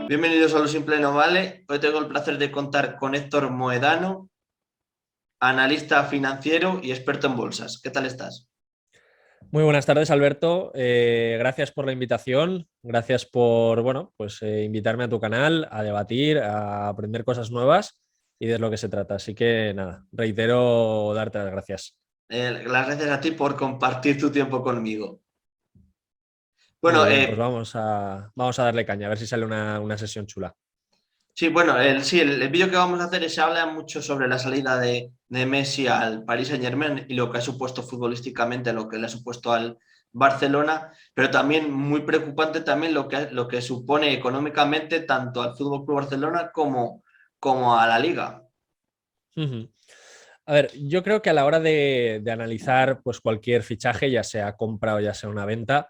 Bienvenidos a Lo Simple No Vale. Hoy tengo el placer de contar con Héctor Moedano, analista financiero y experto en bolsas. ¿Qué tal estás? Muy buenas tardes, Alberto. Gracias por la invitación. Gracias por, invitarme a tu canal a debatir, a aprender cosas nuevas y de lo que se trata. Así que nada, reitero darte las gracias. Las gracias a ti por compartir tu tiempo conmigo. Muy Bueno, bien, pues vamos a darle caña, a ver si sale una sesión chula. sí, bueno, el vídeo que vamos a hacer se habla mucho sobre la salida de Messi al Paris Saint-Germain y lo que ha supuesto futbolísticamente, lo que le ha supuesto al Barcelona, pero también muy preocupante también lo que supone económicamente tanto al Fútbol Club Barcelona como a la Liga. Ujú. A ver, yo creo que a la hora de analizar pues, cualquier fichaje, ya sea compra o ya sea una venta,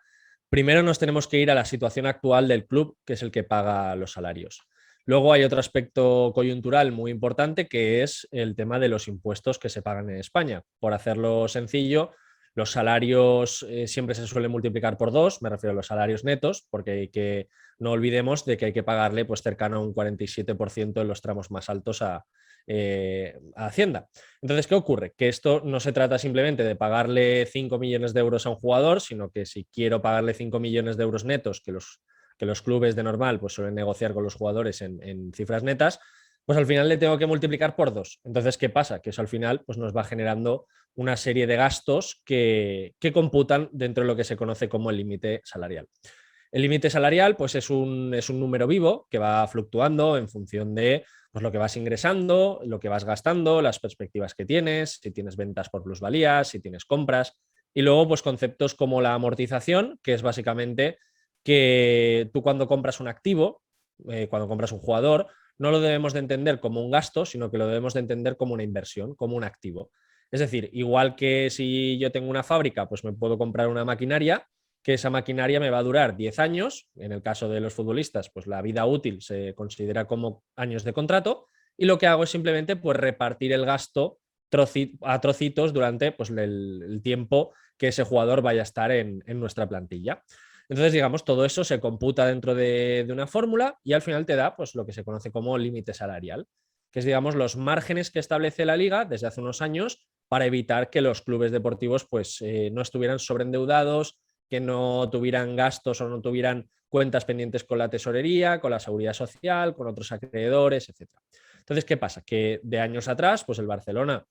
primero nos tenemos que ir a la situación actual del club, que es el que paga los salarios. Luego hay otro aspecto coyuntural muy importante, que es el tema de los impuestos que se pagan en España. Por hacerlo sencillo, los salarios siempre se suelen multiplicar por dos, me refiero a los salarios netos, porque no olvidemos de que hay que pagarle pues, cercano a un 47% en los tramos más altos a Hacienda. Entonces, ¿qué ocurre? Que esto no se trata simplemente de pagarle 5 millones de euros a un jugador, sino que si quiero pagarle 5 millones de euros netos, que los clubes de normal pues, suelen negociar con los jugadores en cifras netas, pues al final le tengo que multiplicar por dos. Entonces, ¿qué pasa? Que eso al final pues, nos va generando una serie de gastos que computan dentro de lo que se conoce como el límite salarial. El límite salarial pues, es un número vivo que va fluctuando en función de pues, lo que vas ingresando, lo que vas gastando, las perspectivas que tienes, si tienes ventas por plusvalías, si tienes compras. Y luego, pues conceptos como la amortización, que es básicamente que tú cuando compras un activo, cuando compras un jugador, no lo debemos de entender como un gasto, sino que lo debemos de entender como una inversión, como un activo. Es decir, igual que si yo tengo una fábrica, pues me puedo comprar una maquinaria, que esa maquinaria me va a durar 10 años, en el caso de los futbolistas, pues la vida útil se considera como años de contrato, y lo que hago es simplemente pues repartir el gasto a trocitos durante pues, el tiempo que ese jugador vaya a estar en nuestra plantilla. Entonces, digamos, todo eso se computa dentro de una fórmula y al final te da pues, lo que se conoce como límite salarial, que es, digamos, los márgenes que establece la liga desde hace unos años para evitar que los clubes deportivos pues, no estuvieran sobreendeudados, que no tuvieran gastos o no tuvieran cuentas pendientes con la tesorería, con la seguridad social, con otros acreedores, etc. Entonces, ¿qué pasa? Que de años atrás, pues el Barcelona,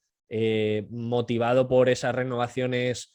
motivado por esas renovaciones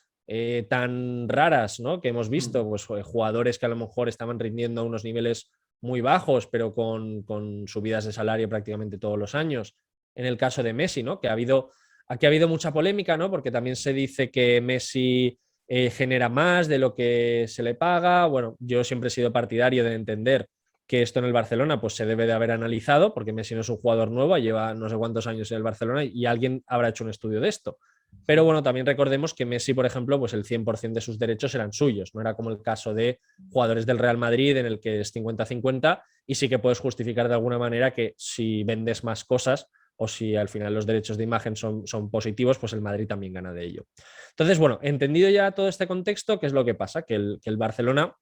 tan raras, ¿no? Que hemos visto, pues jugadores que a lo mejor estaban rindiendo a unos niveles muy bajos, pero con subidas de salario prácticamente todos los años. En el caso de Messi, ¿no? Aquí ha habido mucha polémica, ¿no? Porque también se dice que Messi genera más de lo que se le paga. Bueno, yo siempre he sido partidario de entender que esto en el Barcelona pues se debe de haber analizado, porque Messi no es un jugador nuevo, lleva no sé cuántos años en el Barcelona y alguien habrá hecho un estudio de esto. Pero bueno, también recordemos que Messi, por ejemplo, pues el 100% de sus derechos eran suyos, no era como el caso de jugadores del Real Madrid en el que es 50-50 y sí que puedes justificar de alguna manera que si vendes más cosas o si al final los derechos de imagen son positivos, pues el Madrid también gana de ello. Entonces, bueno, entendido ya todo este contexto, ¿qué es lo que pasa? Que el Barcelona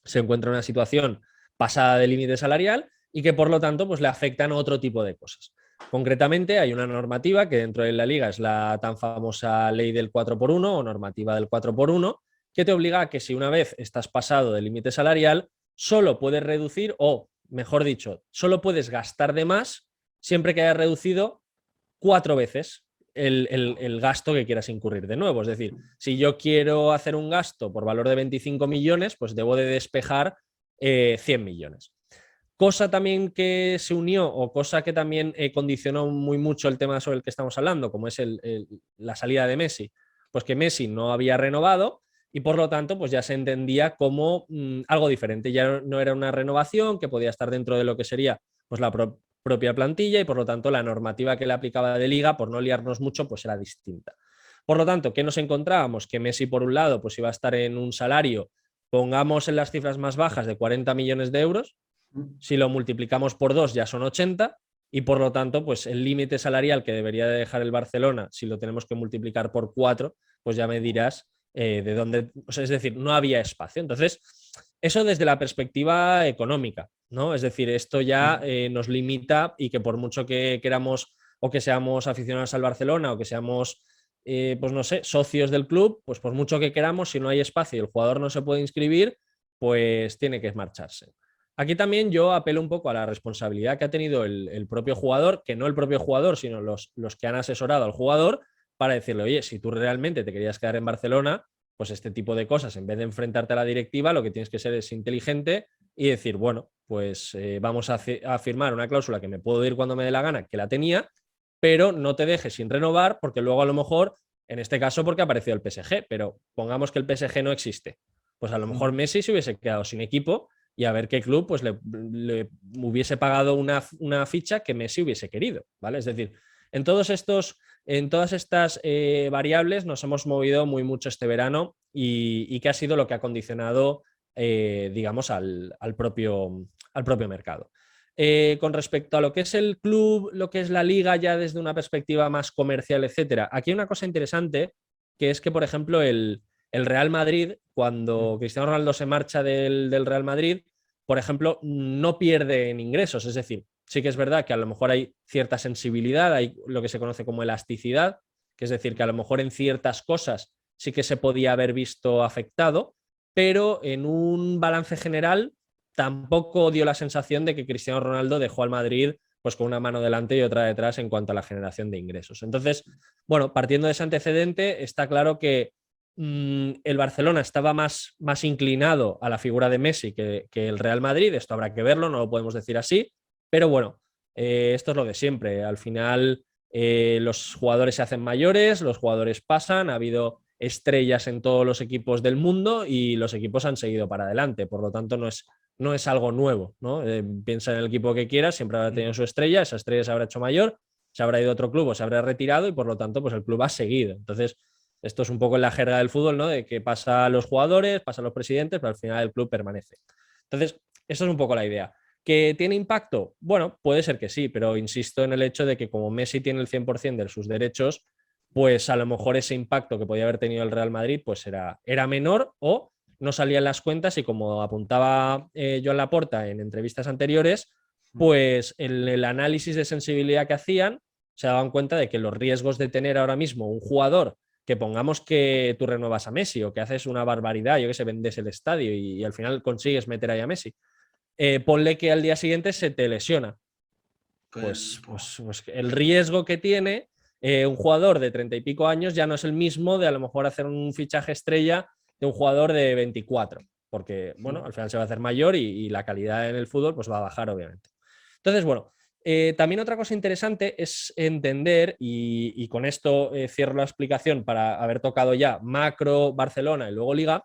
se encuentra en una situación pasada de límite salarial y que por lo tanto pues, le afectan otro tipo de cosas. Concretamente, hay una normativa que dentro de la liga es la tan famosa ley del 4x1 o normativa del 4x1, que te obliga a que si una vez estás pasado del límite salarial, solo puedes reducir o, mejor dicho, solo puedes gastar de más siempre que hayas reducido 4 veces el gasto que quieras incurrir de nuevo. Es decir, si yo quiero hacer un gasto por valor de 25 millones, pues debo de despejar 100 millones. Cosa también que se unió o cosa que también condicionó muy mucho el tema sobre el que estamos hablando, como es la salida de Messi, pues que Messi no había renovado y por lo tanto pues ya se entendía como algo diferente, ya no era una renovación que podía estar dentro de lo que sería pues la propia plantilla y por lo tanto la normativa que le aplicaba de liga, por no liarnos mucho, pues era distinta. Por lo tanto, ¿qué nos encontrábamos? Que Messi por un lado pues iba a estar en un salario, pongamos en las cifras más bajas de 40 millones de euros, si lo multiplicamos por 2 ya son 80 y por lo tanto, pues el límite salarial que debería de dejar el Barcelona, si lo tenemos que multiplicar por 4, pues ya me dirás de dónde, o sea, es decir, no había espacio. Entonces, Eso desde la perspectiva económica, ¿no? Es decir, esto ya nos limita y que por mucho que queramos o que seamos aficionados al Barcelona o que seamos, pues no sé, socios del club, pues por mucho que queramos, si no hay espacio y el jugador no se puede inscribir, pues tiene que marcharse. Aquí también yo apelo un poco a la responsabilidad que ha tenido el propio jugador, que no el propio jugador, sino los que han asesorado al jugador, para decirle, oye, si tú realmente te querías quedar en Barcelona, pues este tipo de cosas, en vez de enfrentarte a la directiva, lo que tienes que ser es inteligente y decir, bueno, pues vamos a firmar una cláusula que me puedo ir cuando me dé la gana, que la tenía, pero no te dejes sin renovar, porque luego a lo mejor, en este caso porque ha aparecido el PSG, pero pongamos que el PSG no existe, pues a lo mejor Messi se hubiese quedado sin equipo y a ver qué club pues le hubiese pagado una ficha que Messi hubiese querido, ¿vale? Es decir, en todos estos en todas estas variables nos hemos movido muy mucho este verano y que ha sido lo que ha condicionado, digamos, al propio mercado. Con respecto a lo que es el club, lo que es la liga ya desde una perspectiva más comercial, etcétera, aquí hay una cosa interesante que es que, por ejemplo, el Real Madrid, cuando Cristiano Ronaldo se marcha del Real Madrid, por ejemplo, no pierde en ingresos, es decir, sí que es verdad que a lo mejor hay cierta sensibilidad, hay lo que se conoce como elasticidad, que es decir, que a lo mejor en ciertas cosas sí que se podía haber visto afectado, pero en un balance general tampoco dio la sensación de que Cristiano Ronaldo dejó al Madrid pues con una mano delante y otra detrás en cuanto a la generación de ingresos. Entonces, bueno, partiendo de ese antecedente, está claro que el Barcelona estaba más inclinado a la figura de Messi que el Real Madrid, esto habrá que verlo, no lo podemos decir así, pero bueno, esto es lo de siempre. Al final, los jugadores se hacen mayores, los jugadores pasan, ha habido estrellas en todos los equipos del mundo y los equipos han seguido para adelante. Por lo tanto, no es algo nuevo, ¿no? Piensa en el equipo que quieras, siempre habrá tenido su estrella, esa estrella se habrá hecho mayor, se habrá ido a otro club o se habrá retirado y por lo tanto, pues el club ha seguido. Entonces, esto es un poco en la jerga del fútbol, ¿no? De que pasa a los jugadores, pasa a los presidentes, pero al final el club permanece. Entonces, esto es un poco la idea. ¿Que tiene impacto? Bueno, puede ser que sí, pero insisto en el hecho de que como Messi tiene el 100% de sus derechos, pues a lo mejor ese impacto que podía haber tenido el Real Madrid pues era menor o no salían las cuentas y como apuntaba Joan Laporta en entrevistas anteriores, pues el análisis de sensibilidad que hacían se daban cuenta de que los riesgos de tener ahora mismo un jugador que pongamos que tú renuevas a Messi o que haces una barbaridad, yo que sé, vendes el estadio y al final consigues meter ahí a Messi, ponle que al día siguiente se te lesiona. Pues el riesgo que tiene un jugador de 30 y pico años ya no es el mismo de a lo mejor hacer un fichaje estrella de un jugador de 24, porque bueno, al final se va a hacer mayor y la calidad en el fútbol pues va a bajar obviamente. Entonces, bueno, también otra cosa interesante es entender, y con esto cierro la explicación para haber tocado ya macro, Barcelona y luego Liga,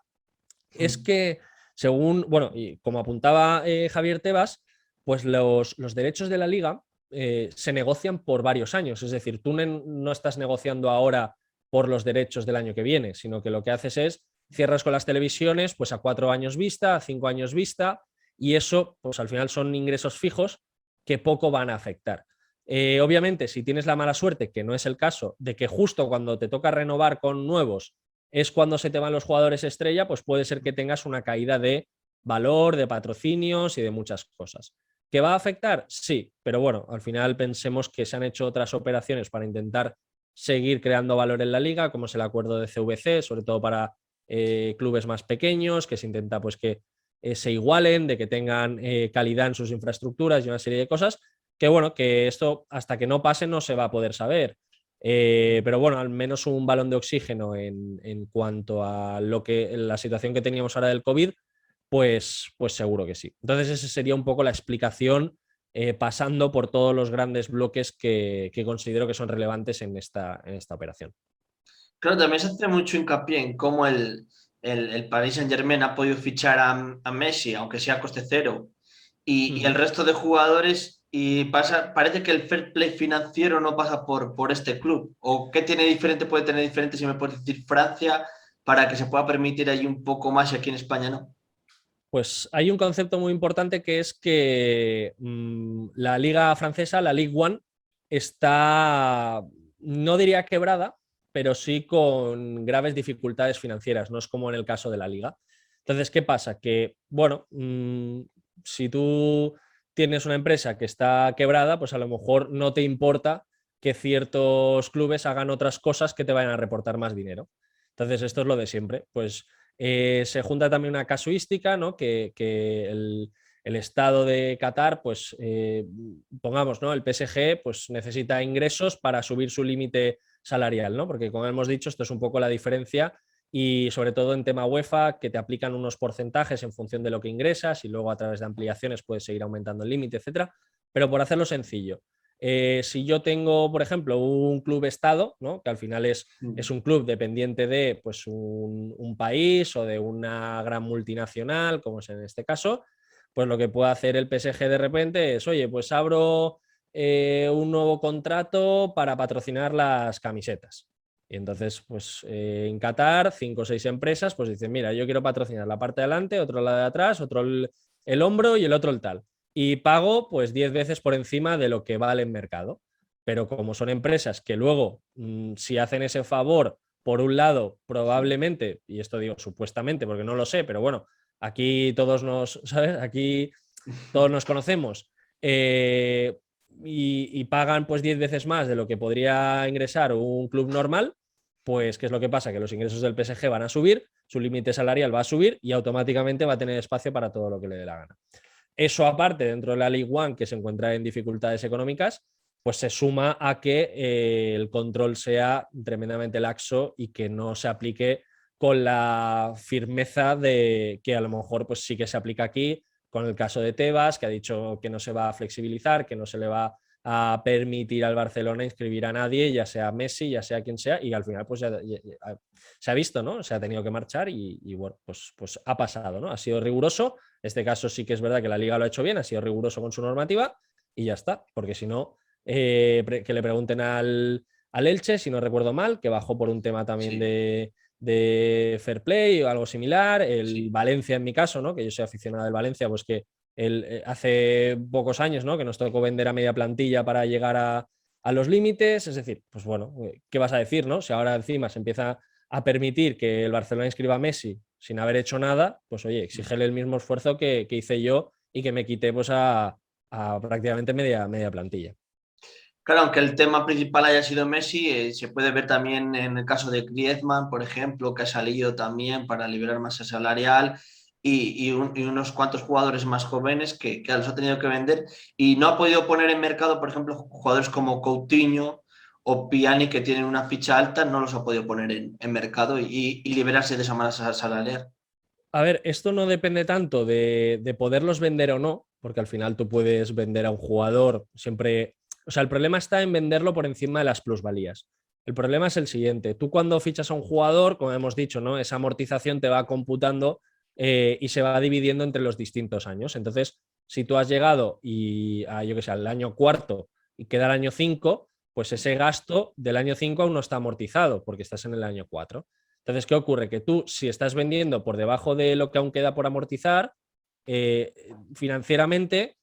es que según, bueno, y como apuntaba Javier Tebas, pues los derechos de la liga se negocian por varios años. Es decir, tú no estás negociando ahora por los derechos del año que viene, sino que lo que haces es cierras con las televisiones pues a 4 años vista, a 5 años vista, y eso pues al final son ingresos fijos que poco van a afectar. Obviamente, si tienes la mala suerte, que no es el caso, de que justo cuando te toca renovar con nuevos es cuando se te van los jugadores estrella, pues puede ser que tengas una caída de valor, de patrocinios y de muchas cosas. ¿Que va a afectar? Sí, pero bueno, al final pensemos que se han hecho otras operaciones para intentar seguir creando valor en la liga, como es el acuerdo de CVC, sobre todo para clubes más pequeños, que se intenta pues que se igualen, de que tengan calidad en sus infraestructuras y una serie de cosas, que bueno, que esto hasta que no pase no se va a poder saber. Pero bueno, al menos un balón de oxígeno en cuanto a la situación que teníamos ahora del COVID, pues seguro que sí. Entonces, esa sería un poco la explicación pasando por todos los grandes bloques que considero que son relevantes en esta operación. Claro, también se hace mucho hincapié en cómo el Paris Saint-Germain ha podido fichar a Messi, aunque sea a coste cero, y el resto de jugadores, y parece que el fair play financiero no pasa por este club. ¿O qué tiene diferente, puede tener diferente, si me puedes decir, Francia, para que se pueda permitir ahí un poco más y aquí en España no? Pues hay un concepto muy importante que es que la liga francesa, la Ligue 1, está, no diría quebrada, pero sí con graves dificultades financieras, no es como en el caso de la liga. Entonces, ¿qué pasa? Que, bueno, si tú tienes una empresa que está quebrada, pues a lo mejor no te importa que ciertos clubes hagan otras cosas que te vayan a reportar más dinero. Entonces, esto es lo de siempre. Pues se junta también una casuística, ¿no? Que el Estado de Qatar, pues pongamos, ¿no? El PSG pues necesita ingresos para subir su límite salarial, ¿no? Porque como hemos dicho, esto es un poco la diferencia y sobre todo en tema UEFA, que te aplican unos porcentajes en función de lo que ingresas y luego a través de ampliaciones puedes seguir aumentando el límite, etcétera. Pero por hacerlo sencillo, si yo tengo, por ejemplo, un club estado, ¿no? Que al final es un club dependiente de pues, un país o de una gran multinacional, como es en este caso, pues lo que puede hacer el PSG de repente es, oye, pues abro un nuevo contrato para patrocinar las camisetas. Y entonces, pues en Qatar, 5 o 6 empresas, pues dicen, mira, yo quiero patrocinar la parte de adelante, otro la de atrás, otro el hombro y el otro el tal. Y pago pues 10 veces por encima de lo que vale en mercado. Pero como son empresas que luego, si hacen ese favor, por un lado, probablemente, y esto digo supuestamente porque no lo sé, pero bueno, aquí todos nos, ¿sabes? Aquí todos nos conocemos. Y pagan pues 10 veces más de lo que podría ingresar un club normal, pues ¿qué es lo que pasa? Que los ingresos del PSG van a subir, su límite salarial va a subir y automáticamente va a tener espacio para todo lo que le dé la gana. Eso aparte, dentro de la League One, que se encuentra en dificultades económicas, pues se suma a que el control sea tremendamente laxo y que no se aplique con la firmeza de que a lo mejor pues sí que se aplica aquí, con el caso de Tebas, que ha dicho que no se va a flexibilizar, que no se le va a permitir al Barcelona inscribir a nadie, ya sea Messi, ya sea quien sea, y al final pues ya se ha visto, ¿no? Se ha tenido que marchar y bueno, pues ha pasado, ¿no? Ha sido riguroso. En este caso sí que es verdad que la Liga lo ha hecho bien, ha sido riguroso con su normativa y ya está, porque si no, que le pregunten al Elche, si no recuerdo mal, que bajó por un tema también Sí, de fair play o algo similar. El sí. Valencia, en mi caso, ¿no? Que yo soy aficionado del Valencia, pues que hace pocos años, ¿no? Que nos tocó vender a media plantilla para llegar a los límites. Es decir, pues bueno, ¿qué vas a decir, no? Si ahora encima se empieza a permitir que el Barcelona inscriba a Messi sin haber hecho nada, pues oye, exígele el mismo esfuerzo que hice yo y que me quité pues a prácticamente media plantilla. Claro, aunque el tema principal haya sido Messi, se puede ver también en el caso de Griezmann, por ejemplo, que ha salido también para liberar masa salarial y unos cuantos jugadores más jóvenes que los ha tenido que vender y no ha podido poner en mercado, por ejemplo, jugadores como Coutinho o Pjanic que tienen una ficha alta, no los ha podido poner en mercado y liberarse de esa masa salarial. A ver, esto no depende tanto de poderlos vender o no, porque al final tú puedes vender a un jugador siempre. O sea, el problema está en venderlo por encima de las plusvalías. El problema es el siguiente: tú cuando fichas a un jugador, como hemos dicho, ¿no? Esa amortización te va computando y se va dividiendo entre los distintos años. Entonces, si tú has llegado y yo que sé, al año cuarto y queda el año 5, pues ese gasto del año 5 aún no está amortizado porque estás en el año 4. Entonces, ¿qué ocurre? Que tú, si estás vendiendo por debajo de lo que aún queda por amortizar, eh, financieramente,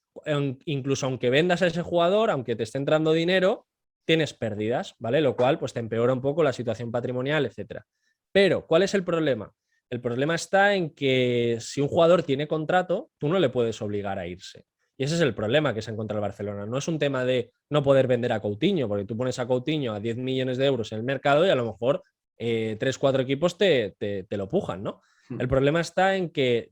incluso aunque vendas a ese jugador, aunque te esté entrando dinero, tienes pérdidas, ¿vale? Lo cual pues te empeora un poco la situación patrimonial, etcétera. Pero, ¿cuál es el problema? El problema está en que si un jugador tiene contrato, tú no le puedes obligar a irse. Y ese es el problema que se encuentra el Barcelona. No es un tema de no poder vender a Coutinho, porque tú pones a Coutinho a 10 millones de euros en el mercado y a lo mejor 3, 4 equipos te lo pujan, ¿no? El problema está en que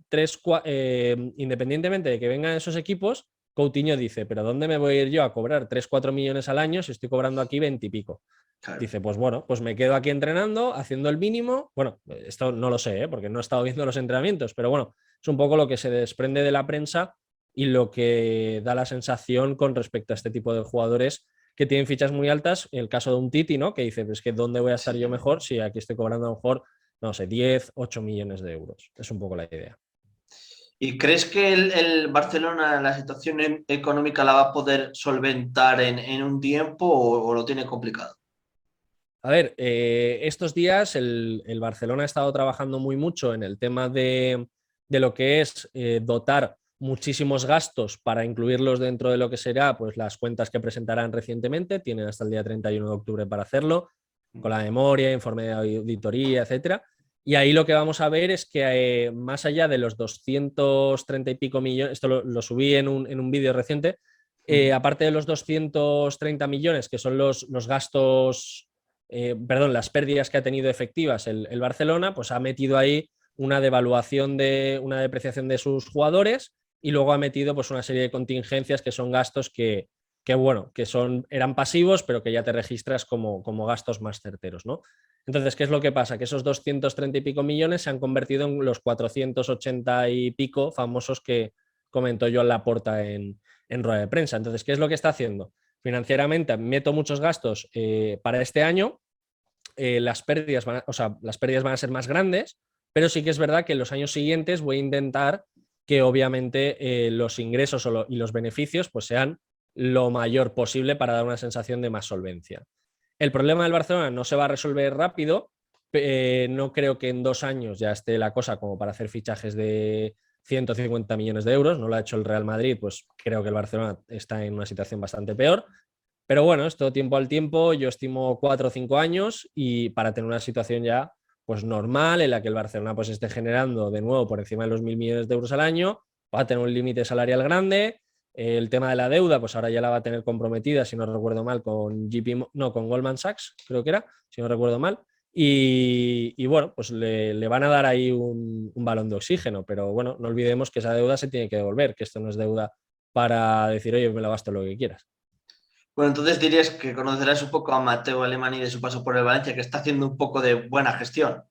independientemente de que vengan esos equipos, Coutinho dice, pero ¿dónde me voy a ir yo a cobrar 3, 4 millones al año si estoy cobrando aquí 20 y pico? Claro. Dice, pues bueno, pues me quedo aquí entrenando, haciendo el mínimo. Bueno, esto no lo sé, porque no he estado viendo los entrenamientos, pero bueno, es un poco lo que se desprende de la prensa y lo que da la sensación con respecto a este tipo de jugadores que tienen fichas muy altas. En el caso de un Titi, ¿no? Que dice, pues que ¿dónde voy a estar Sí. yo mejor si aquí estoy cobrando a lo mejor, no sé, 10, 8 millones de euros? Es un poco la idea. ¿Y crees que el Barcelona la situación económica la va a poder solventar en un tiempo o lo tiene complicado? A ver, estos días el Barcelona ha estado trabajando muy mucho en el tema de lo que es dotar muchísimos gastos para incluirlos dentro de lo que será pues, las cuentas que presentarán recientemente. Tienen hasta el día 31 de octubre para hacerlo, con la memoria, informe de auditoría, etcétera. Y ahí lo que vamos a ver es que más allá de los 230 y pico millones, esto lo subí en un vídeo reciente, aparte de los 230 millones, que son los gastos, perdón, las pérdidas que ha tenido efectivas el Barcelona, pues ha metido ahí una devaluación una depreciación de sus jugadores y luego ha metido pues una serie de contingencias que son gastos que bueno, eran pasivos, pero que ya te registras como gastos más certeros, ¿no? Entonces, ¿qué es lo que pasa? Que esos 230 y pico millones se han convertido en los 480 y pico famosos que comentó Joan Laporta en rueda de prensa. Entonces, ¿qué es lo que está haciendo? Financieramente meto muchos gastos para este año, las pérdidas las pérdidas van a ser más grandes, pero sí que es verdad que en los años siguientes voy a intentar que obviamente los ingresos y los beneficios pues sean lo mayor posible para dar una sensación de más solvencia. El problema del Barcelona no se va a resolver rápido. No creo que en 2 años ya esté la cosa como para hacer fichajes de 150 millones de euros. No lo ha hecho el Real Madrid, pues creo que el Barcelona está en una situación bastante peor. Pero bueno, esto tiempo al tiempo, yo estimo 4 o 5 años y para tener una situación ya pues normal en la que el Barcelona pues esté generando de nuevo por encima de los 1.000 millones de euros al año, va a tener un límite salarial grande. El tema de la deuda, pues ahora ya la va a tener comprometida, si no recuerdo mal, con Goldman Sachs, creo que era, si no recuerdo mal. Y bueno, pues le van a dar ahí un balón de oxígeno, pero bueno, no olvidemos que esa deuda se tiene que devolver, que esto no es deuda para decir, oye, me la gasto lo que quieras. Bueno, entonces dirías que conocerás un poco a Mateo Alemany de su paso por el Valencia, que está haciendo un poco de buena gestión.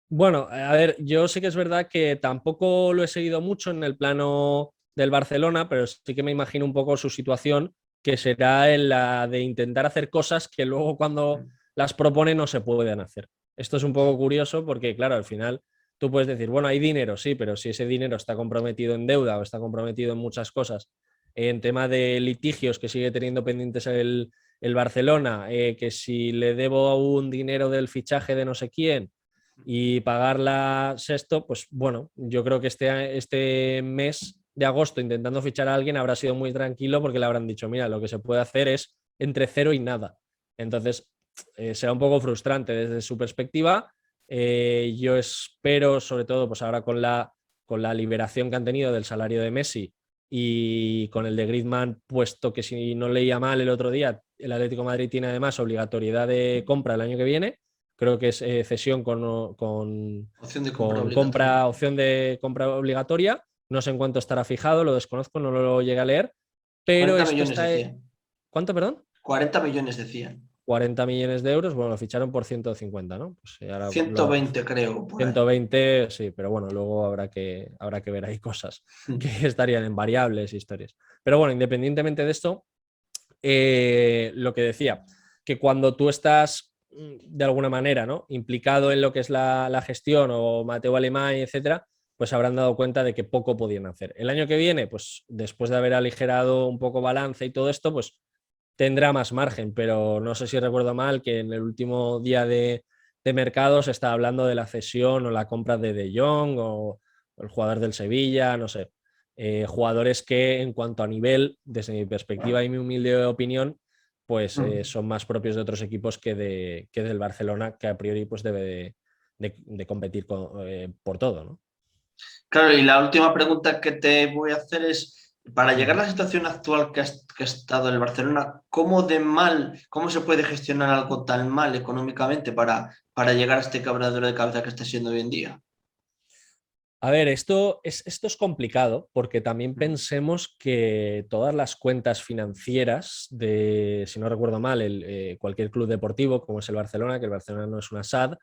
Bueno, a ver, yo sí que es verdad que tampoco lo he seguido mucho en el plano del Barcelona, pero sí que me imagino un poco su situación, que será en la de intentar hacer cosas que luego cuando las propone no se pueden hacer. Esto es un poco curioso porque, claro, al final tú puedes decir, bueno, hay dinero, sí, pero si ese dinero está comprometido en deuda o está comprometido en muchas cosas, en tema de litigios que sigue teniendo pendientes el Barcelona, que si le debo un dinero del fichaje de no sé quién, y pagarla sexto, pues bueno, yo creo que este mes de agosto intentando fichar a alguien habrá sido muy tranquilo porque le habrán dicho, mira, lo que se puede hacer es entre cero y nada. Entonces, será un poco frustrante desde su perspectiva. Yo espero, sobre todo, pues ahora con la liberación que han tenido del salario de Messi y con el de Griezmann, puesto que si no leía mal el otro día, el Atlético de Madrid tiene además obligatoriedad de compra el año que viene. Creo que es cesión Opción de compra obligatoria. opción de compra obligatoria. No sé en cuánto estará fijado, lo desconozco, no lo llegué a leer, pero 40 esto millones está... decían. ¿Cuánto, perdón? 40 millones decían. 40 millones de euros, bueno, lo ficharon por 150, ¿no? Pues ahora 120 creo, por ahí. 120, sí, pero bueno, luego habrá que ver ahí cosas que estarían en variables, historias. Pero bueno, independientemente de esto, lo que decía, que cuando tú estás de alguna manera, ¿no?, implicado en lo que es la gestión o Mateo Alemán, etcétera, pues habrán dado cuenta de que poco podían hacer. El año que viene, pues después de haber aligerado un poco balance y todo esto, pues tendrá más margen, pero no sé si recuerdo mal que en el último día de mercado se está hablando de la cesión o la compra de Jong o el jugador del Sevilla, no sé. Jugadores que en cuanto a nivel, desde mi perspectiva y mi humilde opinión, pues son más propios de otros equipos que del Barcelona, que a priori pues debe de competir por todo, ¿no? Claro, y la última pregunta que te voy a hacer es, para llegar a Uh-huh. la situación actual que ha estado el Barcelona, cómo se puede gestionar algo tan mal económicamente para llegar a este quebradero de cabeza que está siendo hoy en día? A ver, esto es complicado porque también pensemos que todas las cuentas financieras si no recuerdo mal, cualquier club deportivo como es el Barcelona, que el Barcelona no es una SAD,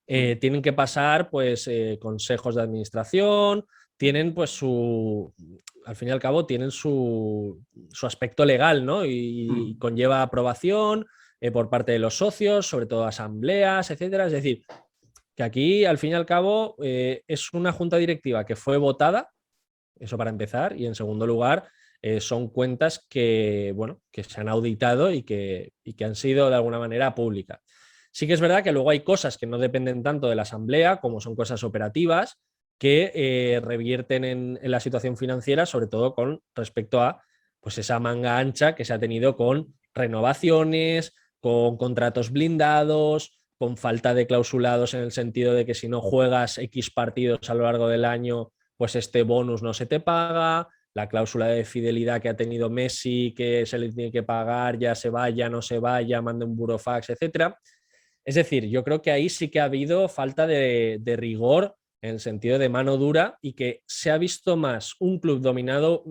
tienen que pasar pues consejos de administración, tienen pues al fin y al cabo tienen su aspecto legal, ¿no? Y conlleva aprobación por parte de los socios, sobre todo asambleas, etcétera. Es decir, que aquí, al fin y al cabo, es una junta directiva que fue votada, eso para empezar, y en segundo lugar, son cuentas que, bueno, que se han auditado y que han sido de alguna manera públicas. Sí que es verdad que luego hay cosas que no dependen tanto de la asamblea, como son cosas operativas, que revierten en la situación financiera, sobre todo con respecto a pues, esa manga ancha que se ha tenido con renovaciones, con contratos blindados, con falta de clausulados en el sentido de que si no juegas X partidos a lo largo del año, pues este bonus no se te paga, la cláusula de fidelidad que ha tenido Messi, que se le tiene que pagar, ya se vaya, no se vaya, mande un burofax, etcétera. Es decir, yo creo que ahí sí que ha habido falta de rigor en el sentido de mano dura y que se ha visto más un club dominado,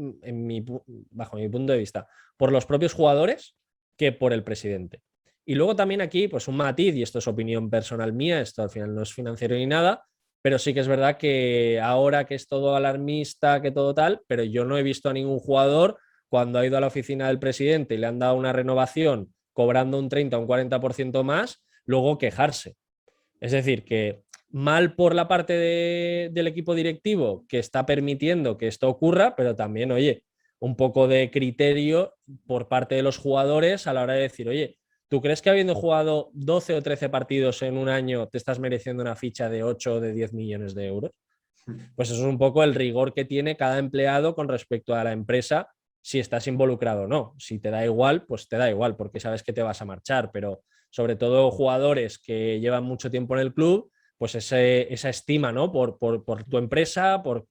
bajo mi punto de vista, por los propios jugadores que por el presidente. Y luego también aquí, pues un matiz, y esto es opinión personal mía, esto al final no es financiero ni nada, pero sí que es verdad que ahora que es todo alarmista, que todo tal, pero yo no he visto a ningún jugador cuando ha ido a la oficina del presidente y le han dado una renovación cobrando un 30 o un 40% más, luego quejarse. Es decir, que mal por la parte del equipo directivo que está permitiendo que esto ocurra, pero también, oye, un poco de criterio por parte de los jugadores a la hora de decir, oye, ¿tú crees que habiendo jugado 12 o 13 partidos en un año te estás mereciendo una ficha de 8 o de 10 millones de euros? Pues eso es un poco el rigor que tiene cada empleado con respecto a la empresa, si estás involucrado o no. Si te da igual, pues te da igual, porque sabes que te vas a marchar, pero sobre todo jugadores que llevan mucho tiempo en el club, pues esa estima, ¿no? Por tu empresa, por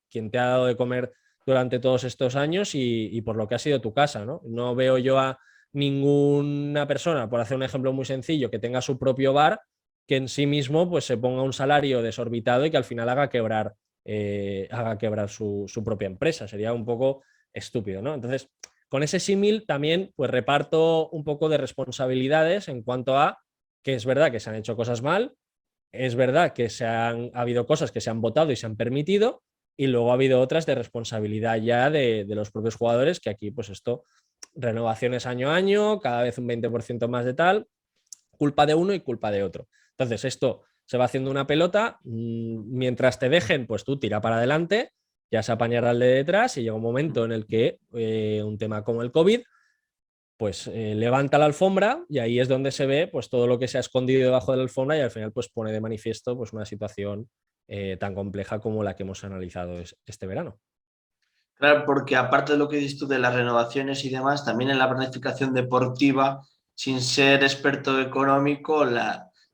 quien te ha dado de comer durante todos estos años y por lo que ha sido tu casa, ¿no? No veo yo a ninguna persona, por hacer un ejemplo muy sencillo, que tenga su propio bar, que en sí mismo pues, se ponga un salario desorbitado y que al final haga quebrar su propia empresa. Sería un poco estúpido, ¿no? Entonces, con ese símil también pues reparto un poco de responsabilidades en cuanto a que es verdad que se han hecho cosas mal, es verdad que ha habido cosas que se han votado y se han permitido, y luego ha habido otras de responsabilidad ya de los propios jugadores, que aquí pues esto, renovaciones año a año, cada vez un 20% más de tal, culpa de uno y culpa de otro. Entonces esto se va haciendo una pelota, mientras te dejen, pues tú tira para adelante, ya se apañará el de detrás y llega un momento en el que un tema como el COVID, pues levanta la alfombra y ahí es donde se ve pues todo lo que se ha escondido debajo de la alfombra y al final pues pone de manifiesto pues una situación tan compleja como la que hemos analizado este verano. Claro, porque aparte de lo que dices tú de las renovaciones y demás, también en la planificación deportiva, sin ser experto económico,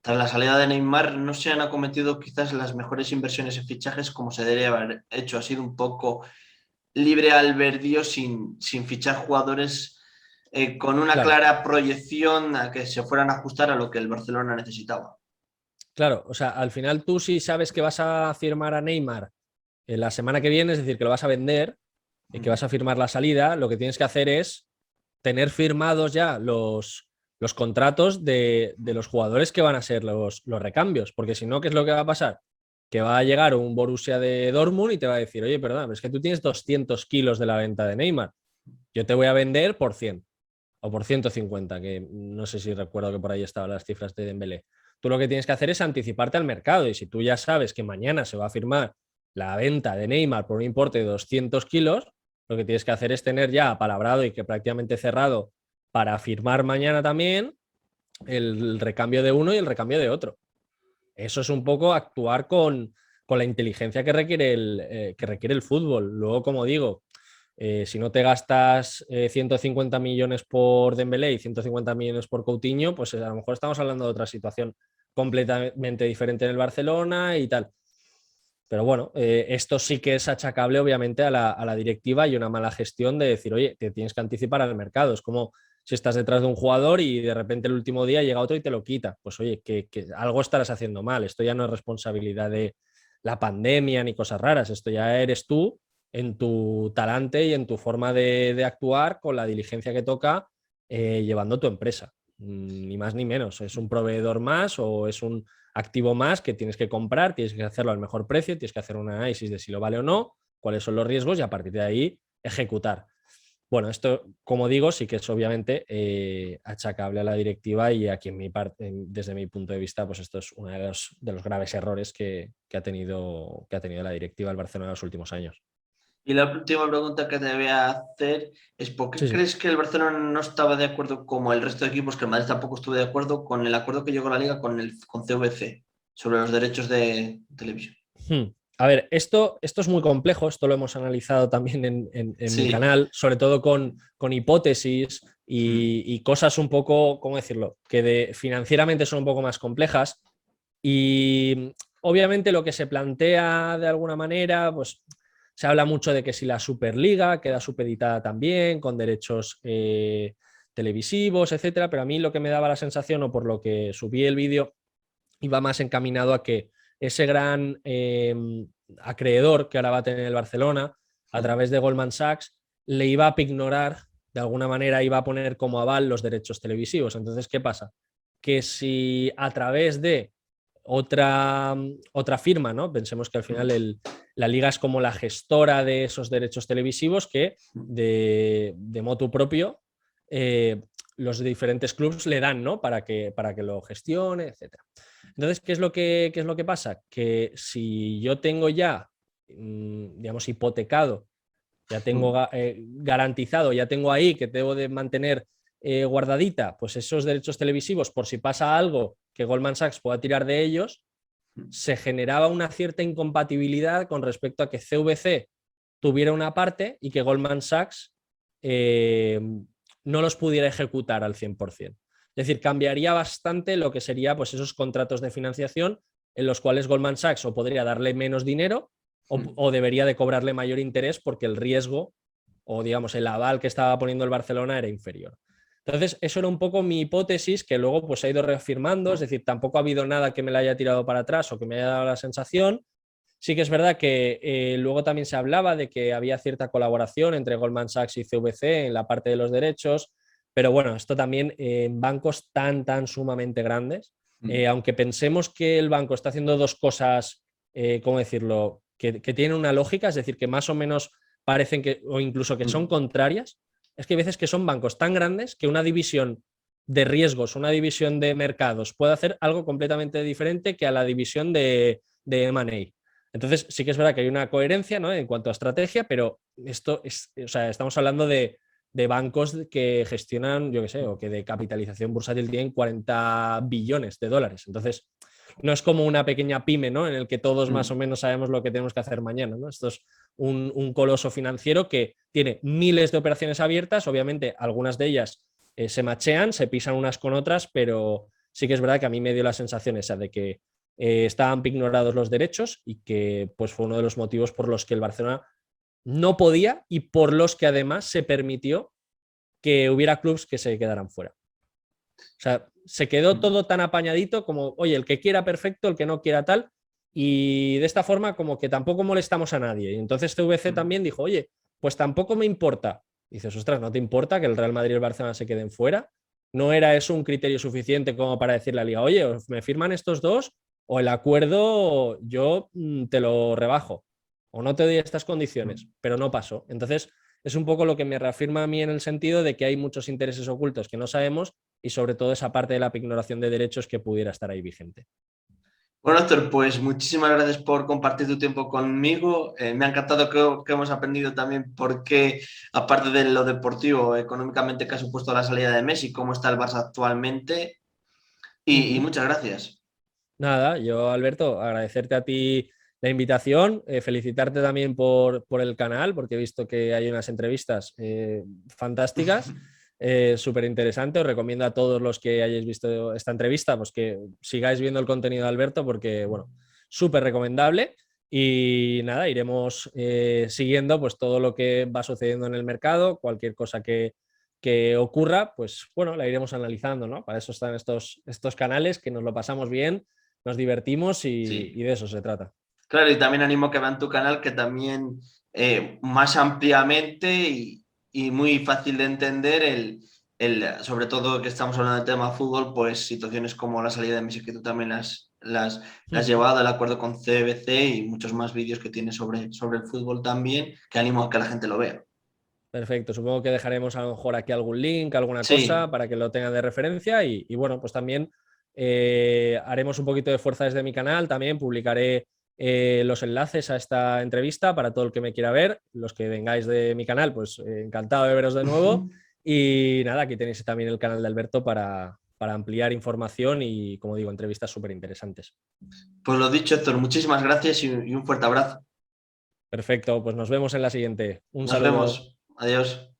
tras la salida de Neymar no se han acometido quizás las mejores inversiones en fichajes como se debería haber hecho. Ha sido un poco libre albedrío sin fichar jugadores con una Claro, clara proyección a que se fueran a ajustar a lo que el Barcelona necesitaba. claro, o sea, al final tú si sabes que vas a firmar a Neymar la semana que viene, es decir, que lo vas a vender y que vas a firmar la salida, lo que tienes que hacer es tener firmados ya los contratos de los jugadores que van a ser los recambios, porque si no, ¿qué es lo que va a pasar? Que va a llegar un Borussia de Dortmund y te va a decir, oye, perdona, pero es que tú tienes 200 kilos de la venta de Neymar, yo te voy a vender por 100 o por 150, que no sé si recuerdo que por ahí estaban las cifras de Dembélé. Tú lo que tienes que hacer es anticiparte al mercado y si tú ya sabes que mañana se va a firmar la venta de Neymar por un importe de 200 kilos, lo que tienes que hacer es tener ya apalabrado y que prácticamente cerrado para firmar mañana también el recambio de uno y el recambio de otro. Eso es un poco actuar con la inteligencia que requiere el fútbol. Luego, como digo, si no te gastas 150 millones por Dembélé y 150 millones por Coutinho, pues a lo mejor estamos hablando de otra situación completamente diferente en el Barcelona y tal. Pero bueno, esto sí que es achacable obviamente a la directiva y una mala gestión de decir, oye, te tienes que anticipar al mercado. Es como si estás detrás de un jugador y de repente el último día llega otro y te lo quita. Pues oye, que algo estarás haciendo mal. Esto ya no es responsabilidad de la pandemia ni cosas raras. Esto ya eres tú en tu talante y en tu forma de actuar con la diligencia que toca llevando tu empresa. Ni más ni menos. Es un proveedor más o es un activo más que tienes que comprar, tienes que hacerlo al mejor precio, tienes que hacer un análisis de si lo vale o no, cuáles son los riesgos y a partir de ahí ejecutar. Bueno, esto, como digo, sí que es obviamente achacable a la directiva y aquí desde mi punto de vista, pues esto es uno de los graves errores que ha tenido la directiva del Barcelona en los últimos años. Y la última pregunta que te voy a hacer es ¿por qué Sí, sí. crees que el Barcelona no estaba de acuerdo, como el resto de equipos, que el Madrid tampoco estuvo de acuerdo con el acuerdo que llegó la Liga con CVC sobre los derechos de televisión? Hmm. A ver, esto es muy complejo, esto lo hemos analizado también en mi Sí. canal, sobre todo con hipótesis y cosas un poco, ¿cómo decirlo?, que financieramente son un poco más complejas. Y obviamente lo que se plantea de alguna manera, pues se habla mucho de que si la Superliga queda supeditada también, con derechos televisivos, etcétera, pero a mí lo que me daba la sensación, o por lo que subí el vídeo, iba más encaminado a que ese gran acreedor que ahora va a tener el Barcelona, a través de Goldman Sachs, le iba a ignorar, de alguna manera iba a poner como aval los derechos televisivos. Entonces, ¿qué pasa? Que si a través de otra firma, ¿no? Pensemos que al final la liga es como la gestora de esos derechos televisivos que de motu propio los diferentes clubes le dan, ¿no? Para que lo gestione, etcétera. Entonces, ¿qué es lo que pasa? Que si yo tengo ya, digamos, hipotecado, ya tengo garantizado, ya tengo ahí que debo de mantener guardadita, pues esos derechos televisivos, por si pasa algo que Goldman Sachs pueda tirar de ellos, se generaba una cierta incompatibilidad con respecto a que CVC tuviera una parte y que Goldman Sachs no los pudiera ejecutar al 100%. Es decir, cambiaría bastante lo que sería pues, esos contratos de financiación en los cuales Goldman Sachs o podría darle menos dinero o debería de cobrarle mayor interés porque el riesgo o digamos el aval que estaba poniendo el Barcelona era inferior. Entonces, eso era un poco mi hipótesis que luego pues, ha ido reafirmando, es decir, tampoco ha habido nada que me la haya tirado para atrás o que me haya dado la sensación. Sí que es verdad que luego también se hablaba de que había cierta colaboración entre Goldman Sachs y CVC en la parte de los derechos, pero bueno, esto también en bancos tan sumamente grandes, aunque pensemos que el banco está haciendo dos cosas, ¿cómo decirlo?, que tienen una lógica, es decir, que más o menos parecen que, o incluso que son contrarias, es que hay veces que son bancos tan grandes que una división de riesgos, una división de mercados puede hacer algo completamente diferente que a la división de M&A. Entonces, sí que es verdad que hay una coherencia, ¿no?, en cuanto a estrategia, pero esto es, o sea, estamos hablando de bancos que gestionan, yo qué sé, o que de capitalización bursátil tienen 40 billones de dólares. Entonces, no es como una pequeña pyme, ¿no?, en el que todos más o menos sabemos lo que tenemos que hacer mañana, ¿no? Esto es un coloso financiero que tiene miles de operaciones abiertas, obviamente algunas de ellas se machean, se pisan unas con otras, pero sí que es verdad que a mí me dio la sensación esa de que estaban ignorados los derechos y que pues, fue uno de los motivos por los que el Barcelona no podía y por los que además se permitió que hubiera clubes que se quedaran fuera. O sea, se quedó todo tan apañadito como, oye, el que quiera perfecto, el que no quiera tal, y de esta forma como que tampoco molestamos a nadie. Y entonces CVC también dijo, oye, pues tampoco me importa. Y dices, ostras, ¿no te importa que el Real Madrid y el Barcelona se queden fuera? ¿No era eso un criterio suficiente como para decirle a la liga, oye, me firman estos dos o el acuerdo yo te lo rebajo o no te doy estas condiciones? Pero no pasó. Entonces, es un poco lo que me reafirma a mí en el sentido de que hay muchos intereses ocultos que no sabemos y sobre todo esa parte de la ignoración de derechos que pudiera estar ahí vigente. Bueno, Héctor, pues muchísimas gracias por compartir tu tiempo conmigo. Me ha encantado que hemos aprendido también por qué, aparte de lo deportivo, económicamente, que ha supuesto la salida de Messi, cómo está el Barça actualmente. Y muchas gracias. Nada, yo Alberto, agradecerte a ti la invitación, felicitarte también por el canal, porque he visto que hay unas entrevistas fantásticas, súper interesante. Os recomiendo a todos los que hayáis visto esta entrevista, pues que sigáis viendo el contenido de Alberto, porque, bueno, súper recomendable. Y nada, iremos siguiendo pues todo lo que va sucediendo en el mercado, cualquier cosa que ocurra, pues bueno, la iremos analizando, ¿no? Para eso están estos canales, que nos lo pasamos bien, nos divertimos Sí, y de eso se trata. claro, y también animo a que vean tu canal, que también más ampliamente y muy fácil de entender, sobre todo que estamos hablando del tema fútbol, pues situaciones como la salida de Messi, que tú también las has llevado, el acuerdo con CBC y muchos más vídeos que tienes sobre el fútbol también, que animo a que la gente lo vea. Perfecto, supongo que dejaremos a lo mejor aquí algún link, alguna cosa Sí, para que lo tengan de referencia y bueno, pues también haremos un poquito de fuerza desde mi canal, también publicaré los enlaces a esta entrevista para todo el que me quiera ver, los que vengáis de mi canal, pues encantado de veros de nuevo y nada, aquí tenéis también el canal de Alberto para ampliar información y, como digo, entrevistas súper interesantes. Pues lo dicho, Héctor, muchísimas gracias y un fuerte abrazo. Perfecto, pues nos vemos en la siguiente. Un Nos saludo. vemos. Adiós.